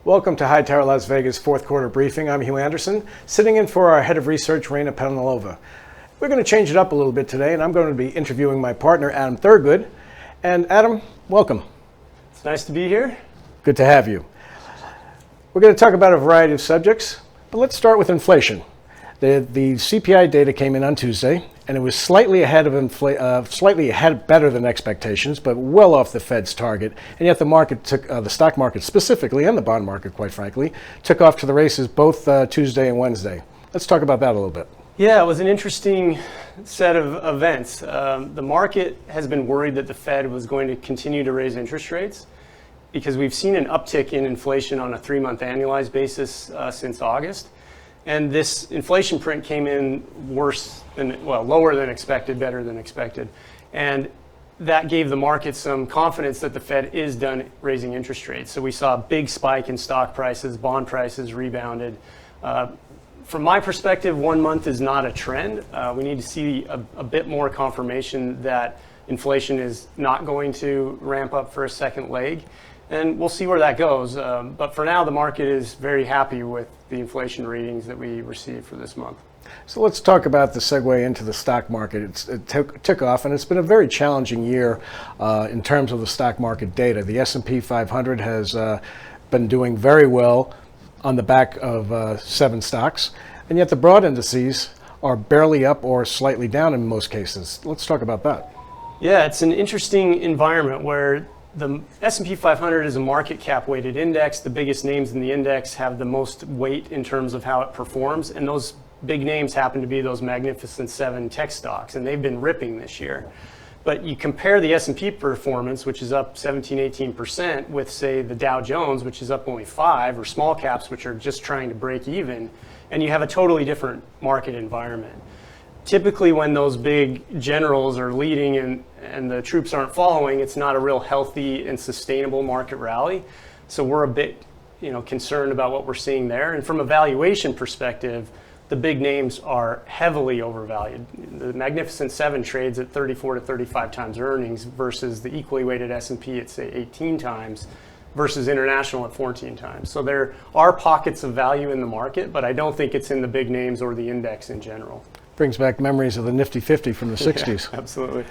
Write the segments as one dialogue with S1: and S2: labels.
S1: Welcome to Hightower Las Vegas fourth quarter briefing. I'm Hugh Anderson, sitting in for our head of research, Raina Penalova. We're going to change it up a little bit today, and I'm going to be interviewing my partner, Adam Thurgood. And Adam, welcome.
S2: It's nice to be here.
S1: Good to have you. We're going to talk about a variety of subjects, but let's start with inflation. The CPI data came in on Tuesday, and it was slightly ahead of better than expectations, but well off the Fed's target. And yet the market took, the stock market specifically, and the bond market, quite frankly, took off to the races both Tuesday and Wednesday. Let's talk about that a little bit.
S2: Yeah, it was an interesting set of events. The market has been worried that the Fed was going to continue to raise interest rates because we've seen an uptick in inflation on a 3-month annualized basis since August. And this inflation print came in lower than expected, better than expected. And that gave the market some confidence that the Fed is done raising interest rates. So we saw a big spike in stock prices, bond prices rebounded. From my perspective, 1 month is not a trend. We need to see a bit more confirmation that inflation is not going to ramp up for a second leg. And we'll see where that goes. But for now, the market is very happy with the inflation readings that we received for this month.
S1: So let's talk about the segue into the stock market. It took off, and it's been a very challenging year in terms of the stock market data. The S&P 500 has been doing very well on the back of 7 stocks, and yet the broad indices are barely up or slightly down in most cases. Let's talk about that.
S2: Yeah, it's an interesting environment where the S&P 500 is a market cap weighted index. The biggest names in the index have the most weight in terms of how it performs, and those big names happen to be those Magnificent 7 tech stocks, and they've been ripping this year. But you compare the S&P performance, which is up 17-18%, with, say, the Dow Jones, which is up only 5%, or small caps, which are just trying to break even, and you have a totally different market environment. Typically, when those big generals are leading and the troops aren't following, it's not a real healthy and sustainable market rally. So we're a bit, concerned about what we're seeing there. And from a valuation perspective, the big names are heavily overvalued. The Magnificent 7 trades at 34 to 35 times earnings versus the equally weighted S&P at, say, 18 times versus international at 14 times. So there are pockets of value in the market, but I don't think it's in the big names or the index in general.
S1: Brings back memories of the Nifty 50 from the 60s.
S2: Yeah, absolutely.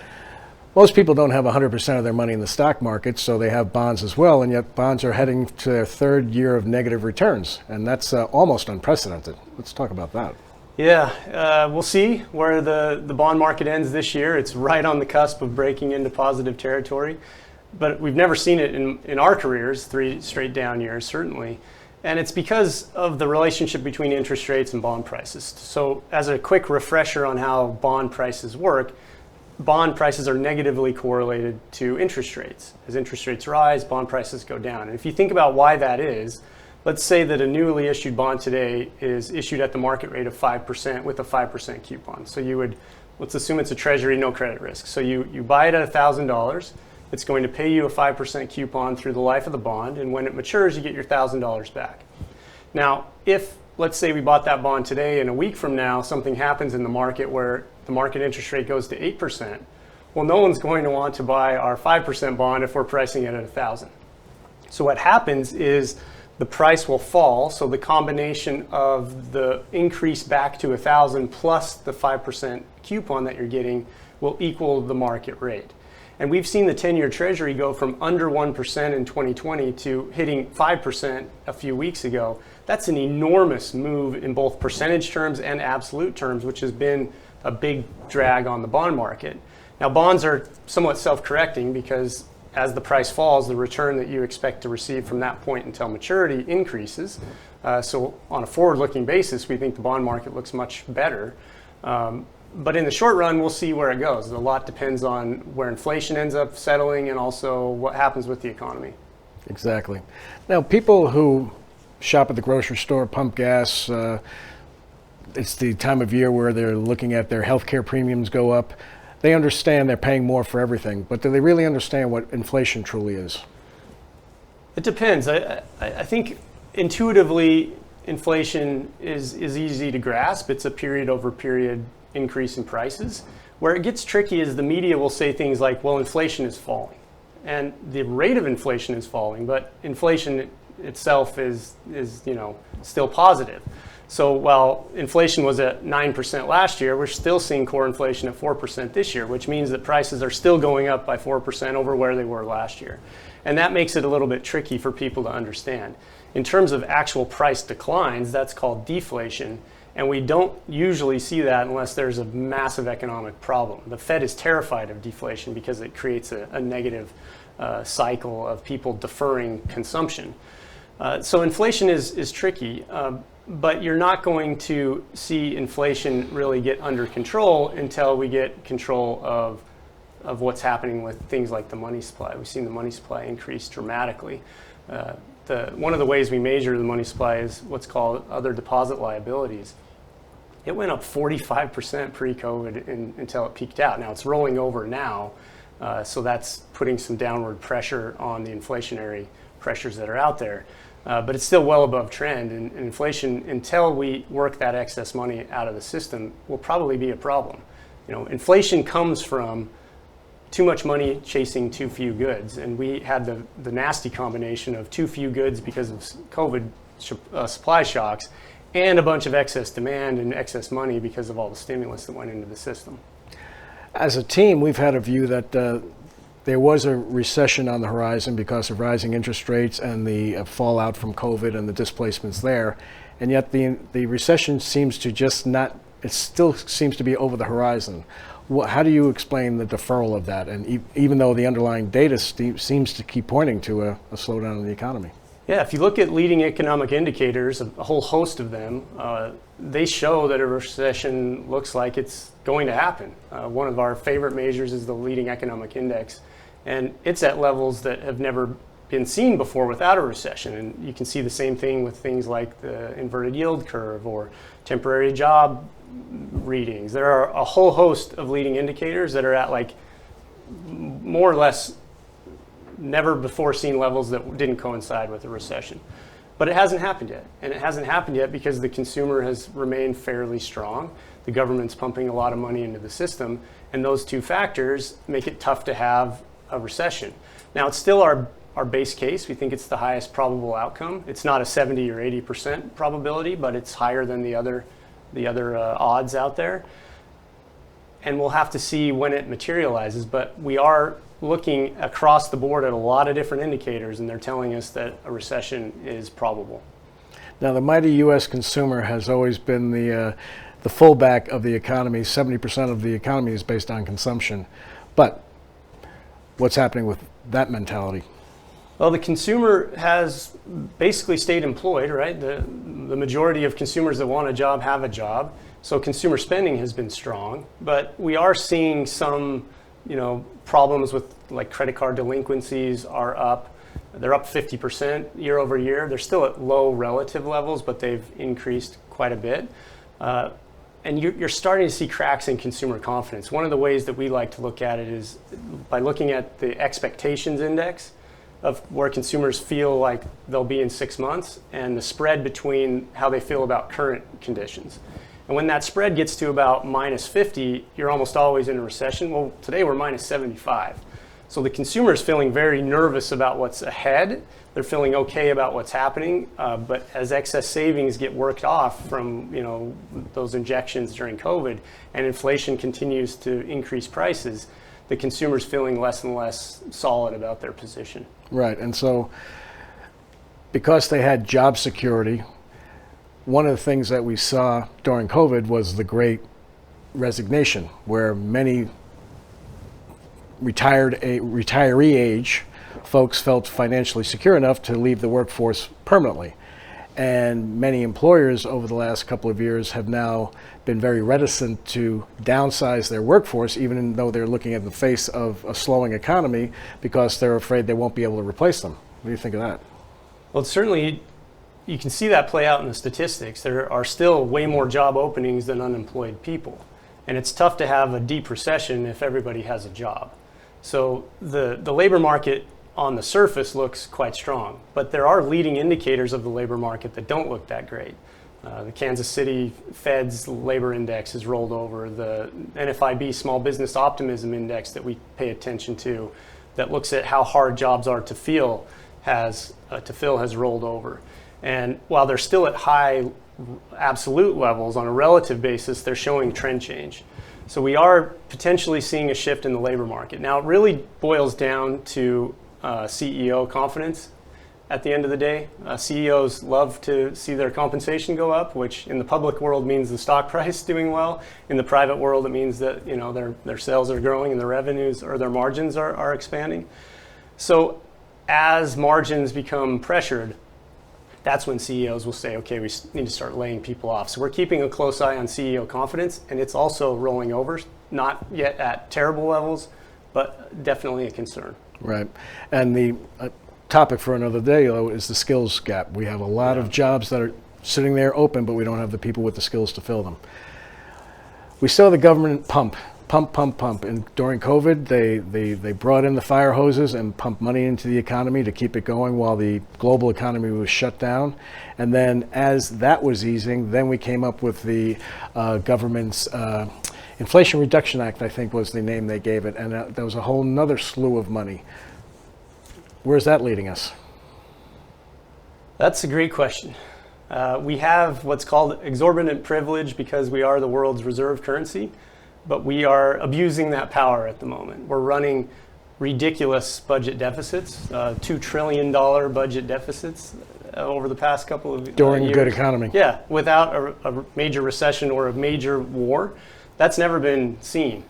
S1: Most people don't have 100% of their money in the stock market, so they have bonds as well, and yet bonds are heading to their 3rd year of negative returns, and that's almost unprecedented. Let's talk about that.
S2: Yeah, we'll see where the bond market ends this year. It's right on the cusp of breaking into positive territory, but we've never seen it in our careers, 3 straight down years, certainly. And it's because of the relationship between interest rates and bond prices. So as a quick refresher on how bond prices work, bond prices are negatively correlated to interest rates. As interest rates rise, bond prices go down. And if you think about why that is, let's say that a newly issued bond today is issued at the market rate of 5% with a 5% coupon. So let's assume it's a treasury, no credit risk. So you buy it at $1,000. It's going to pay you a 5% coupon through the life of the bond, and when it matures, you get your $1,000 back. Now, if, let's say we bought that bond today, and a week from now, something happens in the market where the market interest rate goes to 8%, well, no one's going to want to buy our 5% bond if we're pricing it at $1,000. So what happens is the price will fall, so the combination of the increase back to $1,000 plus the 5% coupon that you're getting will equal the market rate. And we've seen the 10-year Treasury go from under 1% in 2020 to hitting 5% a few weeks ago. That's an enormous move in both percentage terms and absolute terms, which has been a big drag on the bond market. Now, bonds are somewhat self-correcting because as the price falls, the return that you expect to receive from that point until maturity increases. So on a forward-looking basis, we think the bond market looks much better. But in the short run, we'll see where it goes. A lot depends on where inflation ends up settling and also what happens with the economy.
S1: Exactly. Now, people who shop at the grocery store, pump gas, it's the time of year where they're looking at their healthcare premiums go up. They understand they're paying more for everything, but do they really understand what inflation truly is?
S2: It depends. I think intuitively, inflation is easy to grasp. It's a period over period increase in prices. Where it gets tricky is the media will say things like, well, inflation is falling. And the rate of inflation is falling, but inflation itself is still positive. So while inflation was at 9% last year, we're still seeing core inflation at 4% this year, which means that prices are still going up by 4% over where they were last year. And that makes it a little bit tricky for people to understand. In terms of actual price declines, that's called deflation. And we don't usually see that unless there's a massive economic problem. The Fed is terrified of deflation because it creates a negative cycle of people deferring consumption. So inflation is tricky, but you're not going to see inflation really get under control until we get control of what's happening with things like the money supply. We've seen the money supply increase dramatically. One of the ways we measure the money supply is what's called other deposit liabilities. It went up 45% pre-COVID until it peaked out. Now it's rolling over now, so that's putting some downward pressure on the inflationary pressures that are out there. But it's still well above trend, and inflation, until we work that excess money out of the system, will probably be a problem. Inflation comes from too much money chasing too few goods, and we had the nasty combination of too few goods because of COVID supply shocks and a bunch of excess demand and excess money because of all the stimulus that went into the system.
S1: As a team, we've had a view that there was a recession on the horizon because of rising interest rates and the fallout from COVID and the displacements there, and yet the recession seems to just not, it still seems to be over the horizon. How do you explain the deferral of that? And even though the underlying data seems to keep pointing to a slowdown in the economy.
S2: Yeah, if you look at leading economic indicators, a whole host of them, they show that a recession looks like it's going to happen. One of our favorite measures is the leading economic index, and it's at levels that have never been seen before without a recession. And you can see the same thing with things like the inverted yield curve or temporary job readings. There are a whole host of leading indicators that are at like more or less never before seen levels that didn't coincide with a recession. But it hasn't happened yet. And it hasn't happened yet because the consumer has remained fairly strong. The government's pumping a lot of money into the system. And those two factors make it tough to have a recession. Now, it's still our base case. We think it's the highest probable outcome. It's not a 70 or 80% probability, but it's higher than the other odds out there. And we'll have to see when it materializes. But we are looking across the board at a lot of different indicators, and they're telling us that a recession is probable.
S1: Now, the mighty U.S. consumer has always been the fullback of the economy. 70% of the economy is based on consumption. But what's happening with that mentality?
S2: Well, the consumer has basically stayed employed, right? The majority of consumers that want a job have a job. So consumer spending has been strong, but we are seeing some, problems with like credit card delinquencies are up. They're up 50% year over year. They're still at low relative levels, but they've increased quite a bit. And you're starting to see cracks in consumer confidence. One of the ways that we like to look at it is by looking at the expectations index of where consumers feel like they'll be in 6 months and the spread between how they feel about current conditions. And when that spread gets to about minus 50, you're almost always in a recession. Well, today we're minus 75. So the consumer is feeling very nervous about what's ahead. They're feeling okay about what's happening, but as excess savings get worked off from those injections during COVID, and inflation continues to increase prices, the consumer's feeling less and less solid about their position.
S1: Right, and so because they had job security, one of the things that we saw during COVID was the great resignation, where many retiree age folks felt financially secure enough to leave the workforce permanently. And many employers over the last couple of years have now been very reticent to downsize their workforce, even though they're looking at the face of a slowing economy, because they're afraid they won't be able to replace them. What do you think of that?
S2: Well, certainly you can see that play out in the statistics. There are still way more job openings than unemployed people. And it's tough to have a deep recession if everybody has a job. So the labor market on the surface looks quite strong, but there are leading indicators of the labor market that don't look that great. The Kansas City Fed's labor index has rolled over. The NFIB Small Business Optimism Index that we pay attention to, that looks at how hard jobs are to fill, to fill has rolled over. And while they're still at high absolute levels, on a relative basis, they're showing trend change. So we are potentially seeing a shift in the labor market. Now, it really boils down to CEO confidence at the end of the day. CEOs love to see their compensation go up, which in the public world means the stock price doing well. In the private world, it means that their sales are growing and their revenues or their margins are expanding. So as margins become pressured, that's when CEOs will say, okay, we need to start laying people off. So we're keeping a close eye on CEO confidence, and it's also rolling over, not yet at terrible levels, but definitely a concern.
S1: Right. And the topic for another day, though, is the skills gap. We have a lot of jobs that are sitting there open, but we don't have the people with the skills to fill them. We saw the government pump. And during COVID, they brought in the fire hoses and pumped money into the economy to keep it going while the global economy was shut down. And then as that was easing, then we came up with the government's Inflation Reduction Act, I think was the name they gave it. And there was a whole nother slew of money. Where's that leading us?
S2: That's a great question. We have what's called exorbitant privilege because we are the world's reserve currency. But we are abusing that power at the moment. We're running ridiculous budget deficits, $2 trillion budget deficits over the past couple of years.
S1: During a good economy.
S2: Yeah, without a major recession or a major war. That's never been seen.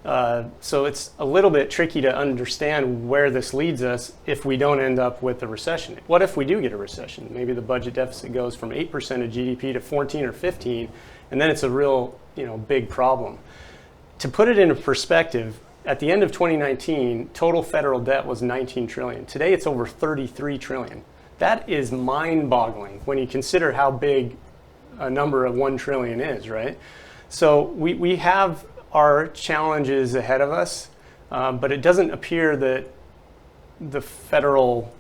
S2: So it's a little bit tricky to understand where this leads us if we don't end up with a recession. What if we do get a recession? Maybe the budget deficit goes from 8% of GDP to 14 or 15, and then it's a real big problem. To put it into perspective, at the end of 2019, total federal debt was $19 trillion. Today, it's over $33 trillion. That is mind-boggling when you consider how big a number of $1 trillion is, right? So we have our challenges ahead of us, but it doesn't appear that the federal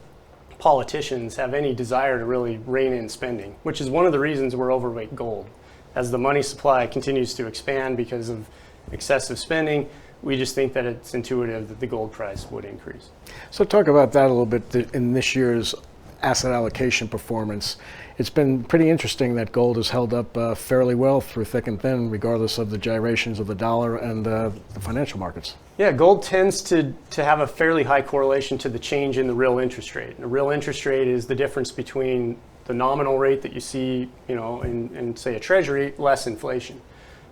S2: politicians have any desire to really rein in spending, which is one of the reasons we're overweight gold. As the money supply continues to expand because of excessive spending, we just think that it's intuitive that the gold price would increase.
S1: So talk about that a little bit in this year's asset allocation performance. It's been pretty interesting that gold has held up fairly well through thick and thin, regardless of the gyrations of the dollar and the financial markets.
S2: Yeah, gold tends to have a fairly high correlation to the change in the real interest rate. And the real interest rate is the difference between the nominal rate that you see, in say a treasury, less inflation.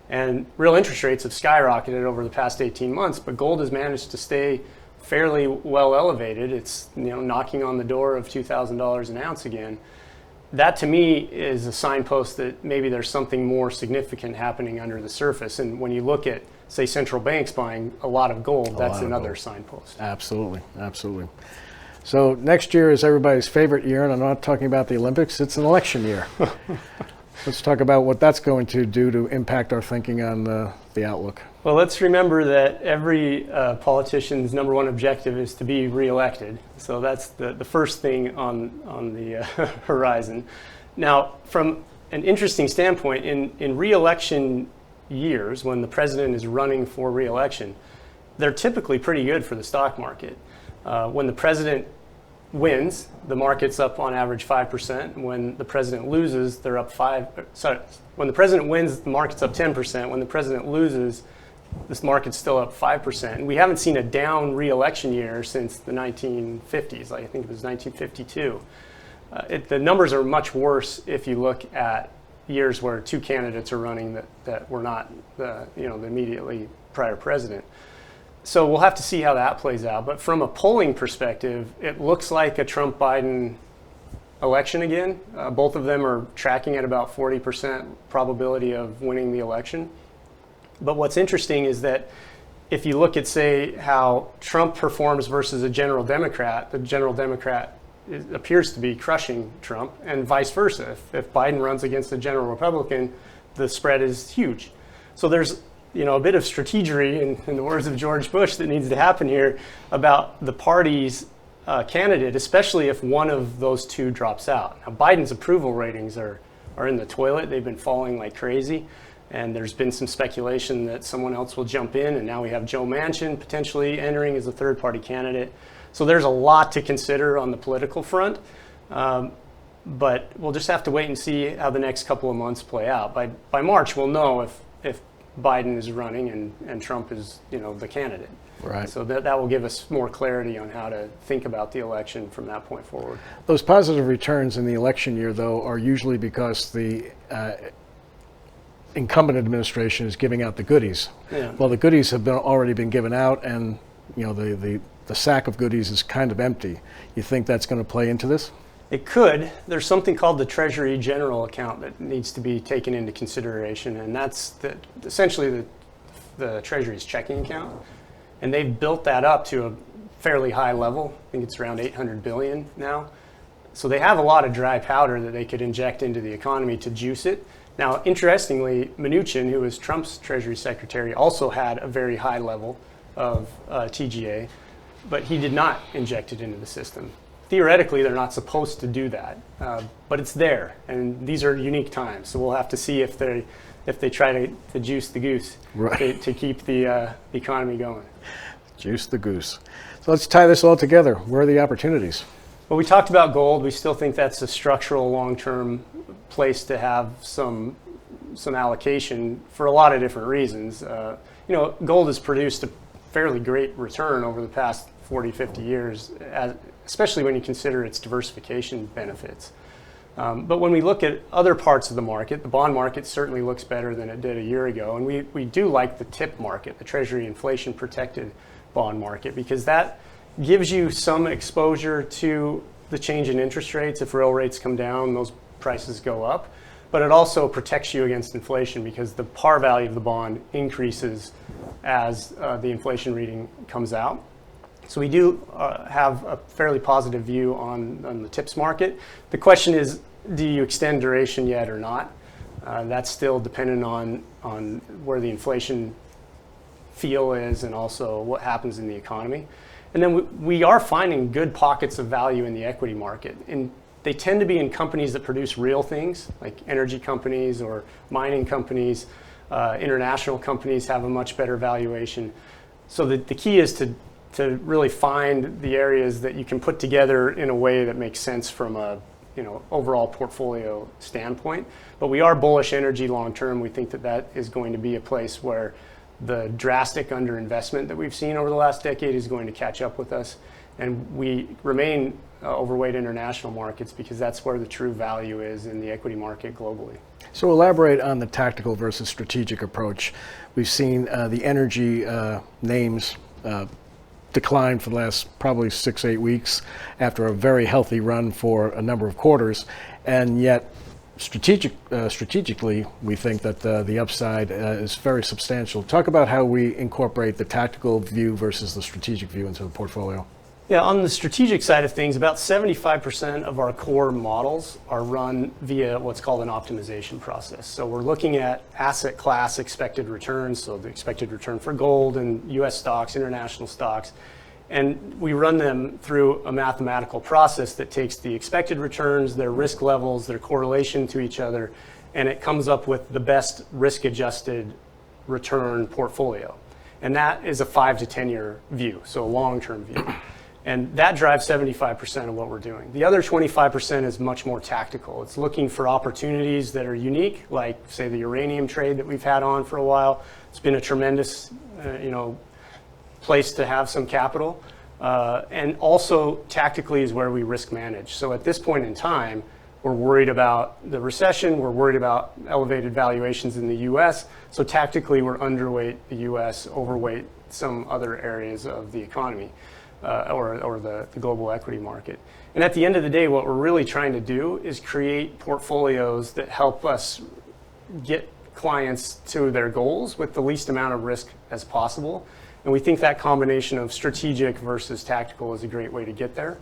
S2: And real interest rates have skyrocketed over the past 18 months, but gold has managed to stay fairly well elevated. It's knocking on the door of $2,000 an ounce again. That to me is a signpost that maybe there's something more significant happening under the surface. And when you look at, say, central banks buying a lot of gold, that's another signpost.
S1: Absolutely, absolutely. So next year is everybody's favorite year, and I'm not talking about the Olympics, it's an election year. Let's talk about what that's going to do to impact our thinking on the outlook.
S2: Well, let's remember that every politician's number one objective is to be reelected. So that's the first thing on the horizon. Now, from an interesting standpoint, in reelection years, when the president is running for reelection, they're typically pretty good for the stock market. When the president wins, the market's up on average 5%. When the president loses, they're up when the president wins, the market's up 10%. When the president loses, this market's still up 5%. And we haven't seen a down re-election year since the 1950s. I think it was 1952. The numbers are much worse if you look at years where two candidates are running that were not the immediately prior president. So we'll have to see how that plays out. But from a polling perspective, it looks like a Trump-Biden election again. Both of them are tracking at about 40% probability of winning the election. But what's interesting is that if you look at, say, how Trump performs versus a general Democrat, the general Democrat appears to be crushing Trump, and vice versa. If Biden runs against a general Republican, the spread is huge. So there's a bit of strategery, in the words of George Bush, that needs to happen here about the party's candidate, especially if one of those two drops out. Now, Biden's approval ratings are in the toilet. They've been falling like crazy. And there's been some speculation that someone else will jump in. And now we have Joe Manchin potentially entering as a third-party candidate. So there's a lot to consider on the political front. But we'll just have to wait and see how the next couple of months play out. By March, we'll know if Biden is running and Trump is, the candidate.
S1: Right.
S2: So that will give us more clarity on how to think about the election from that point forward.
S1: Those positive returns in the election year, though, are usually because the incumbent administration is giving out the goodies.
S2: Yeah.
S1: Well, the goodies have already been given out, and the sack of goodies is kind of empty. You think that's going to play into this?
S2: It could. There's something called the Treasury General Account that needs to be taken into consideration, and that's essentially the Treasury's checking account. And they've built that up to a fairly high level. I think it's around 800 billion now. So they have a lot of dry powder that they could inject into the economy to juice it. Now, interestingly, Mnuchin, who was Trump's Treasury Secretary, also had a very high level of TGA, but he did not inject it into the system. Theoretically, they're not supposed to do that, but it's there, and these are unique times. So we'll have to see if they try to juice the goose, right, to keep the economy going.
S1: Juice the goose. So let's tie this all together. Where are the opportunities?
S2: Well, we talked about gold. We still think that's a structural, long-term place to have some allocation for a lot of different reasons. Gold has produced a fairly great return over the past 40, 50 years, especially when you consider its diversification benefits. But when we look at other parts of the market, the bond market certainly looks better than it did a year ago. And we do like the TIP market, the Treasury Inflation Protected Bond market, because that gives you some exposure to the change in interest rates. If real rates come down, those prices go up. But it also protects you against inflation because the par value of the bond increases as the inflation reading comes out. So we do have a fairly positive view on the TIPS market. The question is, do you extend duration yet or not? That's still dependent on where the inflation feel is and also what happens in the economy. And then we are finding good pockets of value in the equity market. And they tend to be in companies that produce real things, like energy companies or mining companies. International companies have a much better valuation. So the key is to really find the areas that you can put together in a way that makes sense from a overall portfolio standpoint. But we are bullish energy long term. We think that is going to be a place where the drastic underinvestment that we've seen over the last decade is going to catch up with us. And we remain overweight international markets because that's where the true value is in the equity market globally.
S1: So elaborate on the tactical versus strategic approach. We've seen the energy names decline for the last probably 6-8 weeks after a very healthy run for a number of quarters, and yet strategically we think that the upside is very substantial. Talk about how we incorporate the tactical view versus the strategic view into the portfolio.
S2: Yeah, on the strategic side of things, about 75% of our core models are run via what's called an optimization process. So we're looking at asset class expected returns, so the expected return for gold and US stocks, international stocks, and we run them through a mathematical process that takes the expected returns, their risk levels, their correlation to each other, and it comes up with the best risk-adjusted return portfolio. And that is a 5 to 10 year view, so a long-term view. And that drives 75% of what we're doing. The other 25% is much more tactical. It's looking for opportunities that are unique, like, say, the uranium trade that we've had on for a while. It's been a tremendous, place to have some capital. And also, tactically is where we risk manage. So at this point in time, we're worried about the recession. We're worried about elevated valuations in the U.S. So tactically, we're underweight the U.S., overweight some other areas of the economy. Or the global equity market. And at the end of the day, what we're really trying to do is create portfolios that help us get clients to their goals with the least amount of risk as possible. And we think that combination of strategic versus tactical is a great way to get there.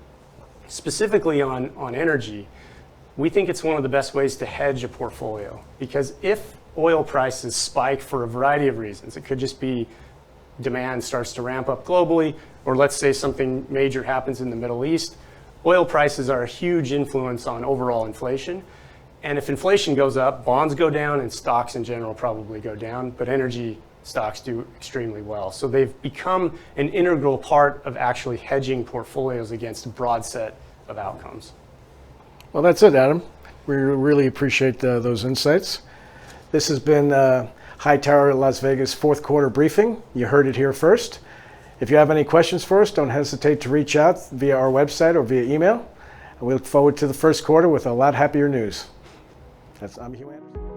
S2: Specifically on energy, we think it's one of the best ways to hedge a portfolio, because if oil prices spike for a variety of reasons, it could just be demand starts to ramp up globally, or let's say something major happens in the Middle East, oil prices are a huge influence on overall inflation. And if inflation goes up, bonds go down and stocks in general probably go down, but energy stocks do extremely well. So they've become an integral part of actually hedging portfolios against a broad set of outcomes.
S1: Well, that's it, Adam. We really appreciate those insights. This has been Hightower Las Vegas fourth quarter briefing. You heard it here first. If you have any questions for us, don't hesitate to reach out via our website or via email. And we look forward to the first quarter with a lot happier news. I'm Hugh Anderson.